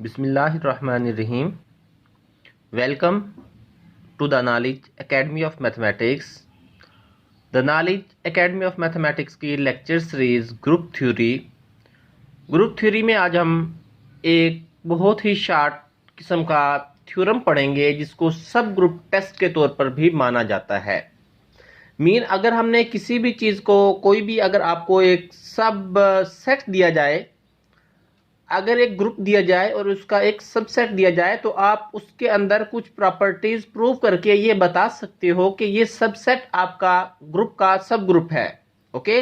Bismillahirrahmanirrahim. Welcome to the Knowledge Academy of Mathematics. The Knowledge Academy of Mathematics की lecture series group theory में आज हम एक बहुत ही शार्ट किस्म का थ्योरम पढ़ेंगे जिसको सब ग्रुप टेस्ट के तौर पर भी माना जाता है। अगर हमने किसी भी चीज़ को अगर आपको एक सब सेट दिया जाए, अगर एक ग्रुप दिया जाए और उसका एक सबसेट दिया जाए तो आप उसके अंदर कुछ प्रॉपर्टीज प्रूव करके ये बता सकते हो कि ये सबसेट आपका ग्रुप का सब ग्रुप है। ओके,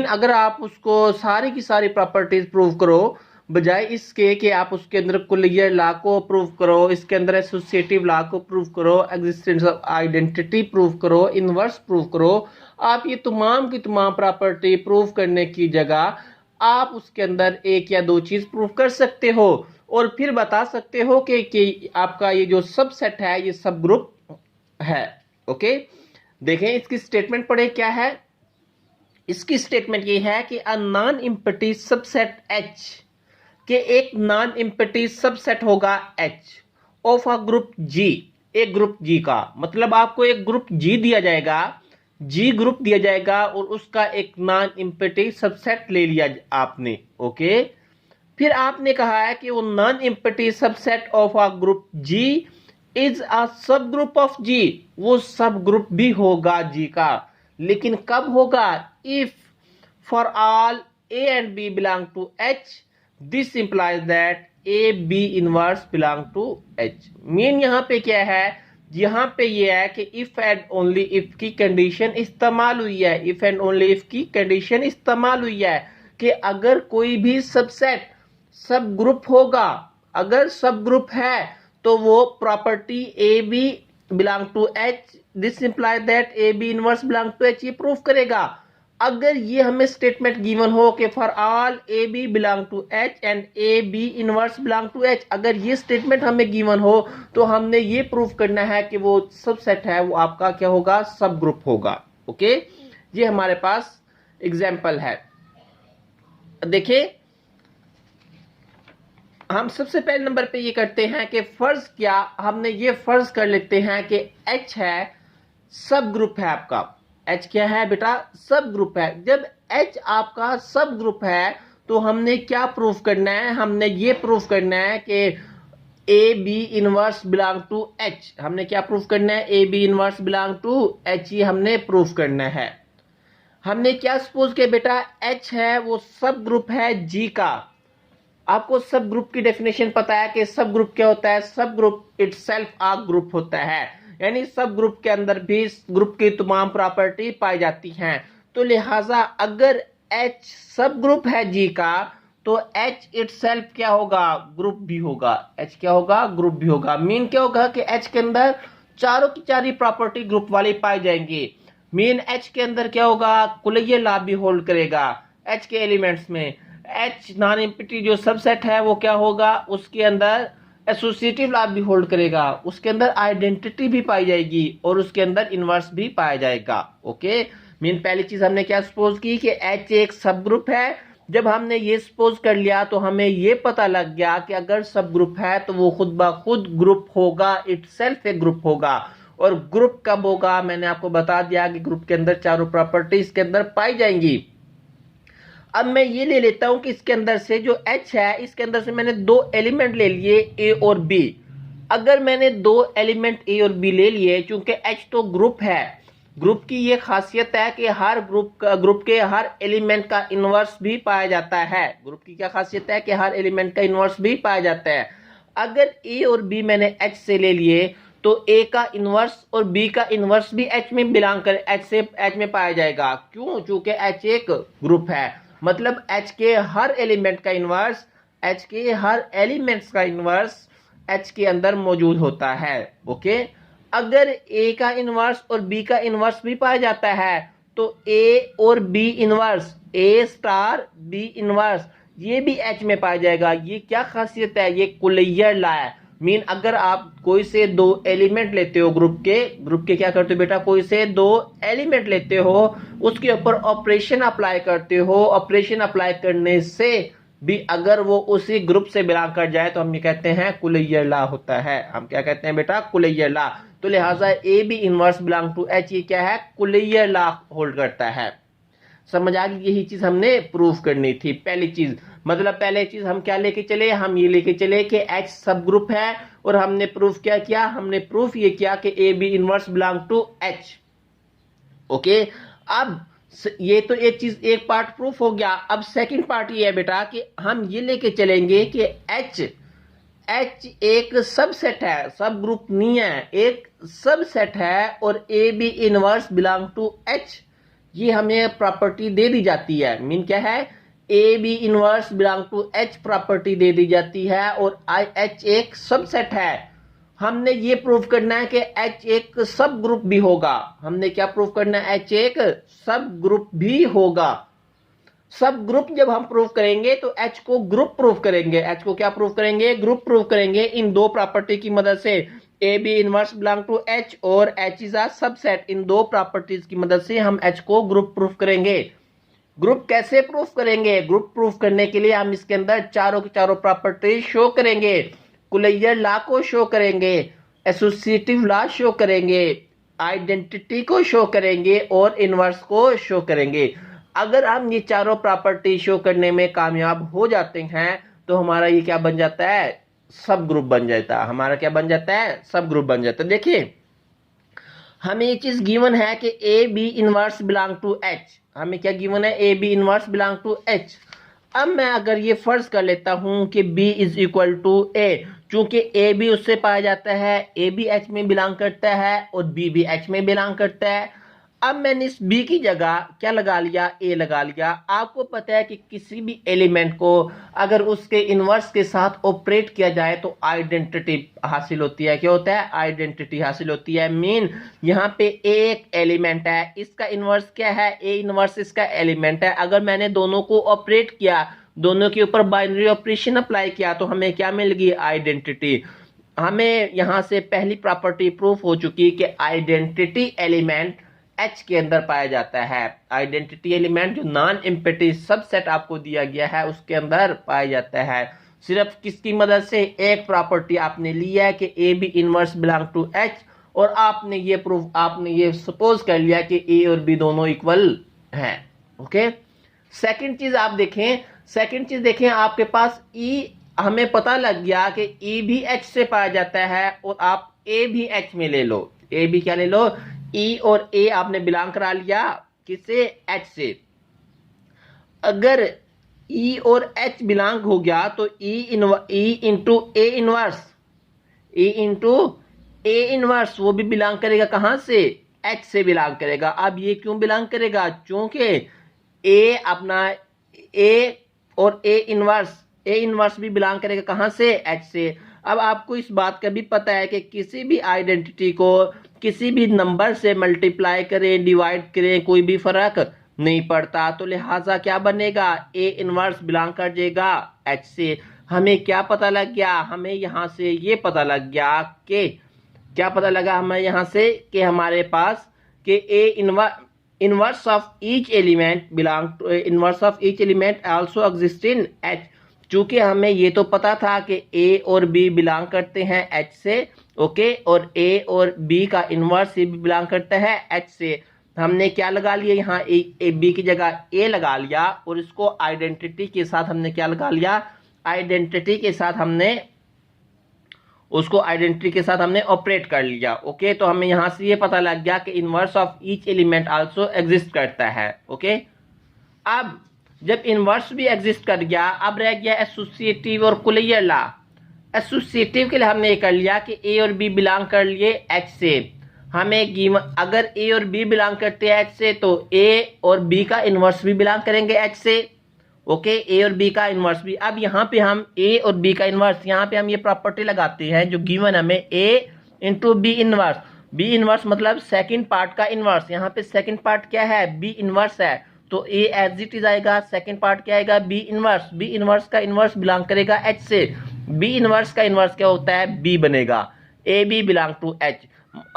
अगर आप उसको सारी की सारी प्रॉपर्टीज प्रूव करो बजाय इसके कि आप उसके अंदर कुलियर लॉ को प्रूव करो, इसके अंदर एसोसिएटिव लॉ को प्रूव करो, एग्जिस्टेंस ऑफ आइडेंटिटी प्रूव करो, इनवर्स प्रूव करो, आप ये तमाम की तमाम प्रॉपर्टी प्रूव करने की जगह आप उसके अंदर एक या दो चीज प्रूव कर सकते हो और फिर बता सकते हो कि आपका ये जो सबसेट है ये सब ग्रुप है। ओके, देखें इसकी स्टेटमेंट पढ़े क्या है। इसकी स्टेटमेंट ये है कि a non empty subset H के एक नॉन एम्प्टी सबसेट होगा H of a group G, एक ग्रुप G का मतलब आपको एक ग्रुप G दिया जाएगा, G ग्रुप दिया जाएगा और उसका एक नॉन एम्प्टी सबसेट ले लिया आपने। ओके, फिर आपने कहा है कि वो non empty subset of a group G is अ सब ग्रुप ऑफ G, वो सब ग्रुप भी होगा G का, लेकिन कब होगा? If for all A and B belong to H, this implies that A B inverse belong to H। यहाँ पे क्या है? यहाँ पे ये है कि इफ एंड ओनली इफ की कंडीशन इस्तेमाल हुई है। इफ एंड ओनली इफ की कंडीशन इस्तेमाल हुई है कि अगर कोई भी सबसेट सब ग्रुप होगा, अगर सब ग्रुप है तो वो property A B belong to H, this implies that A B inverse belong to H, ये प्रूफ करेगा। अगर ये हमें स्टेटमेंट गिवन हो कि for all A B belong to H and A B inverse belong to H, अगर ये statement हमें गिवन हो तो हमने ये प्रूफ करना है कि वो सबसेट है वो आपका क्या होगा? सब ग्रुप होगा। ओके, ये हमारे पास एग्जांपल है। देखिए हम सबसे पहले नंबर पे ये करते हैं कि फर्ज क्या, हमने ये फर्ज कर लेते हैं कि H है सब ग्रुप है आपका। H क्या है बेटा? सब ग्रुप है। जब H आपका सब ग्रुप है तो हमने क्या प्रूफ करना है? हमने ये प्रूफ करना है कि A B inverse belong to H। हमने क्या प्रूफ करना है? A B inverse belong to H, ये हमने प्रूफ करना है। हमने क्या सपोज किया बेटा? H है वो सब ग्रुप है G का। आपको सब ग्रुप की डेफिनेशन पता है कि सब ग्रुप क्या होता है? सब ग्रुप इटसेल्फ अ ग्रुप होता है, यानी सब ग्रुप के अंदर भी ग्रुप की तमाम प्रॉपर्टी पाई जाती हैं। तो लिहाजा अगर H सब ग्रुप है G का तो H इटसेल्फ क्या होगा? ग्रुप भी होगा। H क्या होगा? ग्रुप भी होगा। क्या होगा कि H के अंदर चारों की चारी प्रॉपर्टी ग्रुप वाली पाई जाएंगी। H के अंदर क्या होगा? कुलियर लॉ भी होल्ड करेगा H के एलिमेंट्स में। H नॉन एम्प्टी जो सबसेट है वो क्या होगा? उसके अंदर एसोसिएटिव लॉ भी होल्ड करेगा, उसके अंदर आइडेंटिटी भी पाई जाएगी और उसके अंदर इनवर्स भी पाया जाएगा। ओके, पहली चीज हमने क्या सपोज की कि H एक सब ग्रुप है। जब हमने ये सपोज कर लिया तो हमें ये पता लग गया कि अगर सब ग्रुप है तो वो खुद ब खुद ग्रुप होगा, इटसेल्फ एक ग्रुप होगा। और ग्रुप कब होगा? मैंने आपको बता दिया कि ग्रुप के अंदर चारों प्रॉपर्टी इसके अंदर पाई जाएंगी। अब मैं ये ले लेता हूं कि इसके अंदर से जो H है इसके अंदर से मैंने दो एलिमेंट ले लिए A और B। अगर मैंने दो एलिमेंट A और B ले लिए, चूंकि H तो ग्रुप है, ग्रुप की ये खासियत है कि हर ग्रुप के हर एलिमेंट का इनवर्स भी पाया जाता है। ग्रुप की क्या खासियत है कि हर एलिमेंट का इनवर्स भी पाया जाता है। अगर A और B मैंने H से ले लिए तो A का इनवर्स और B का इनवर्स भी H में बिलोंग कर H में पाया जाएगा। क्यों? चूंकि H एक ग्रुप है, मतलब H के हर एलिमेंट का इनवर्स, H के हर एलिमेंट्स का इनवर्स H के अंदर मौजूद होता है। ओके, अगर A का इनवर्स और B का इनवर्स भी पाया जाता है तो A और B inverse, A star B inverse, ये भी H में पाया जाएगा। ये क्या खासियत है? ये कुलियर लॉ है। अगर आप कोई से दो एलिमेंट लेते हो ग्रुप के क्या करते हो बेटा? कोई से दो एलिमेंट लेते हो, उसके ऊपर ऑपरेशन अप्लाई करते हो, ऑपरेशन अप्लाई करने से भी अगर वो उसी ग्रुप से बिलोंग कर जाए तो हम ये कहते हैं कुलैयर लॉ होता है। हम क्या कहते हैं बेटा? Closure law. तो लिहाजा A B inverse belong to H, ये क्या है? कुलैयर लॉ होल्ड करता है। समझ आ गई? यही चीज हमने प्रूफ करनी थी। पहली चीज मतलब पहले चीज हम क्या लेके चले? हम ये लेके चले कि एच सब ग्रुप है, और हमने प्रूफ क्या किया? हमने प्रूफ ये किया कि A B inverse belong to H. Okay, अब ये तो एक चीज, एक पार्ट प्रूफ हो गया। अब सेकंड पार्ट ये है बेटा कि हम ये लेके चलेंगे कि एच एक सबसेट है, सब ग्रुप नहीं है, एक सबसेट है, और A B inverse belong to H, ये हमें प्रॉपर्टी दे दी जाती है। मीन क्या है? A B inverse belong to H property दे दी जाती है, और आई एच एक सबसेट है। हमने ये प्रूव करना है कि एच एक सब ग्रुप भी होगा। हमने क्या प्रूव करना है? एच एक सब ग्रुप भी होगा। सब ग्रुप जब हम प्रूव करेंगे तो एच को ग्रुप प्रूव करेंगे। एच को क्या प्रूव करेंगे? ग्रुप प्रूव करेंगे इन दो प्रॉपर्टी की मदद से, A B inverse belong to H और एच इज अ सबसेट। इन दो प्रॉपर्टीज की मदद से हम एच को ग्रुप प्रूफ करेंगे। ग्रुप कैसे प्रूफ करेंगे? ग्रुप प्रूफ करने के लिए हम इसके अंदर चारों की चारों प्रॉपर्टी शो करेंगे, कुलैयर लॉ को शो करेंगे, एसोसिएटिव लॉ शो करेंगे, आइडेंटिटी को शो करेंगे और इनवर्स को शो करेंगे। अगर हम ये चारों प्रॉपर्टी शो करने में कामयाब हो जाते हैं तो हमारा ये क्या बन जाता है? सब ग्रुप बन जाता है। हमारा क्या बन जाता है? सब ग्रुप बन जाता है। देखिए, हमें ये चीज गिवन है कि A B inverse belong to H. हमें क्या गिवन है? A B inverse belong to H. अब मैं अगर ये फर्ज कर लेता हूं कि b इज इक्वल टू ए, चूंकि ए बी उससे पाया जाता है, ए बी एच में बिलोंग करता है और बी भी एच में बिलोंग करता है। अब मैंने इस b की जगह क्या लगा लिया? a लगा लिया। आपको पता है कि किसी भी एलिमेंट को अगर उसके इनवर्स के साथ ऑपरेट किया जाए तो आइडेंटिटी हासिल होती है। क्या होता है? आइडेंटिटी हासिल होती है। मीन यहाँ पे a एक एलिमेंट है, इसका इनवर्स क्या है? a इनवर्स इसका एलिमेंट है। अगर मैंने दोनों को ऑपरेट किया, दोनों के ऊपर बाइनरी ऑपरेशन अप्लाई किया तो हमें क्या मिल गई? आइडेंटिटी। हमें यहां से पहली प्रॉपर्टी प्रूफ हो चुकी कि आइडेंटिटी एलिमेंट एच के अंदर पाया जाता है। आइडेंटिटी एलिमेंट जो नॉन एम्प्टी सबसेट आपको दिया गया है उसके अंदर पाया जाता है। सिर्फ किसकी मदद से? एक प्रॉपर्टी आपने लिया है कि A B inverse belong to H, और आपने ये सपोज कर लिया कि ए और बी दोनों इक्वल हैं। ओके, सेकंड चीज देखें, आपके पास ई, हमें पता लग गया कि ई भी एच से पाया जाता है, और आप ए भी एच में ले लो। ए भी क्या ले लो? ई और ए आपने बिलोंग करा लिया किससे? एच से। अगर ई और एच बिलोंग हो गया तो ई इंटू ए इनवर्स वो भी बिलोंग करेगा कहां से? एच से बिलोंग करेगा। अब ये क्यों बिलोंग करेगा? क्योंकि ए अपना ए और ए इनवर्स भी बिलोंग करेगा कहां से? एच से। अब आपको इस बात का भी पता है कि किसी भी आइडेंटिटी को किसी भी नंबर से मल्टीप्लाई करें, डिवाइड करें, कोई भी फर्क नहीं पड़ता। तो लिहाजा क्या बनेगा? ए इनवर्स बिलोंग कर जाएगा एच से। हमें क्या पता लग गया? हमें यहां से ये पता लग गया कि क्या पता लगा हमें यहां से कि हमारे पास कि A inverse of each element also exist in H. चूंकि हमें ये तो पता था कि ए और बी बिलोंग करते हैं एच से, ओके, और ए और बी का इनवर्स भी बिलोंग करता है एच से। हमने क्या लगा लिया? यहाँ ए बी की जगह ए लगा लिया, और इसको आइडेंटिटी के साथ हमने क्या लगा लिया? आइडेंटिटी के साथ हमने ऑपरेट कर लिया। ओके, तो हमें यहां से ये पता लग गया कि inverse of each element also exist करता है। ओके, अब जब इनवर्स भी एग्जिस्ट कर गया, अब रह गया एसोसिएटिव और कुलैयर लॉ। एसोसिएटिव के लिए हमने ये कर लिया कि ए और बी बिलोंग कर लिए एच से। हमें गिवन अगर ए और बी बिलोंग करते हैं एच से तो ए और बी का इनवर्स भी बिलोंग करेंगे एच से। ओके, ए और बी का इनवर्स भी। अब यहाँ पे हम ए और बी का इनवर्स, यहाँ पे हम ये प्रॉपर्टी लगाते हैं जो गिवन हमें A into B inverse. B inverse मतलब सेकंड पार्ट का इनवर्स। यहाँ पे सेकंड पार्ट क्या है? बी इनवर्स है, तो ए एज इट इज आएगा। सेकंड पार्ट क्या आएगा? B inverse. बी इनवर्स का इनवर्स बिलोंग करेगा एच से। बी इनवर्स का इनवर्स क्या होता है? बी बनेगा। A B belong to H,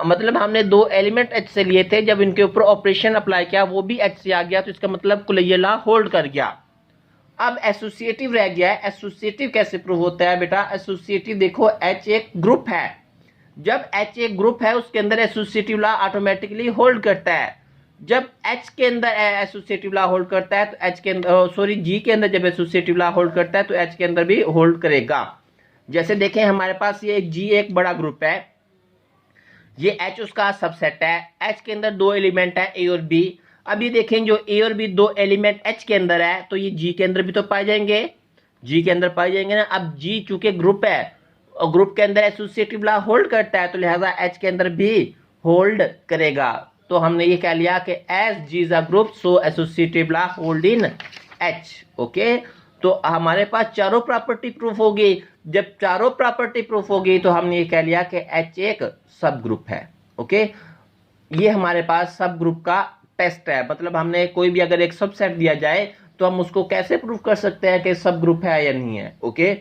मतलब हमने दो एलिमेंट एच से लिए थे, जब इनके ऊपर ऑपरेशन अप्लाई किया वो भी एच से आ गया, तो इसका मतलब कुलैयर लॉ होल्ड कर गया। अब एसोसिएटिव रह गया है। एसोसिएटिव कैसे प्रूव होता है बेटा? एसोसिएटिव देखो, H एक ग्रुप है। जब H एक ग्रुप है उसके अंदर एसोसिएटिव लॉ ऑटोमेटिकली होल्ड करता है। जब H के अंदर एसोसिएटिव लॉ होल्ड करता है तो H के अंदर G के अंदर जब एसोसिएटिव लॉ होल्ड करता है तो H के अंदर भी होल्ड करेगा। जैसे देखें हमारे पास ये G एक बड़ा ग्रुप है, ये H उसका सबसेट है। H के अंदर दो एलिमेंट है A और B। अब ये देखें जो A और B दो एलिमेंट H के अंदर है तो ये G के अंदर भी तो पाए जाएंगे, G के अंदर पाए जाएंगे ना। अब G चूंकि ग्रुप है और ग्रुप के अंदर एसोसिएटिव लॉ होल्ड करता है तो लिहाजा H के अंदर भी होल्ड करेगा। तो हमने ये कह लिया कि as G is a group so associative law hold in H। Okay, तो हमारे पास चारों प्रॉपर्टी प्रूफ होगी। जब चारों प्रॉपर्टी प्रूफ होगी तो हमने ये कह लिया कि H एक सब ग्रुप है। ओके, ये हमारे पास सब ग्रुप का टेस्ट है। मतलब हमने कोई भी अगर एक सबसेट दिया जाए तो हम उसको कैसे प्रूफ कर सकते हैं कि सब ग्रुप है या नहीं है। ओके,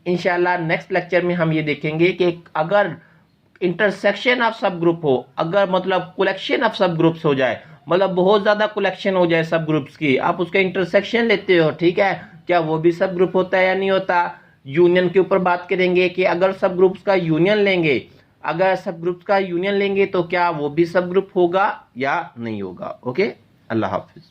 इंशाल्लाह नेक्स्ट लेक्चर में हम ये देखेंगे कि अगर इंटरसेक्शन ऑफ सब ग्रुप हो, अगर मतलब कलेक्शन ऑफ सब ग्रुप्स हो जाए, मतलब बहुत ज्यादा कलेक्शन हो जाए सब ग्रुप्स की, आप उसका इंटरसेक्शन लेते हो, ठीक है, क्या वो भी सब ग्रुप होता है या नहीं होता। यूनियन के ऊपर बात करेंगे कि अगर सब ग्रुप्स का यूनियन लेंगे, अगर सब ग्रुप्स का यूनियन लेंगे तो क्या वो भी सब ग्रुप होगा या नहीं होगा। ओके, अल्लाह हाफिज।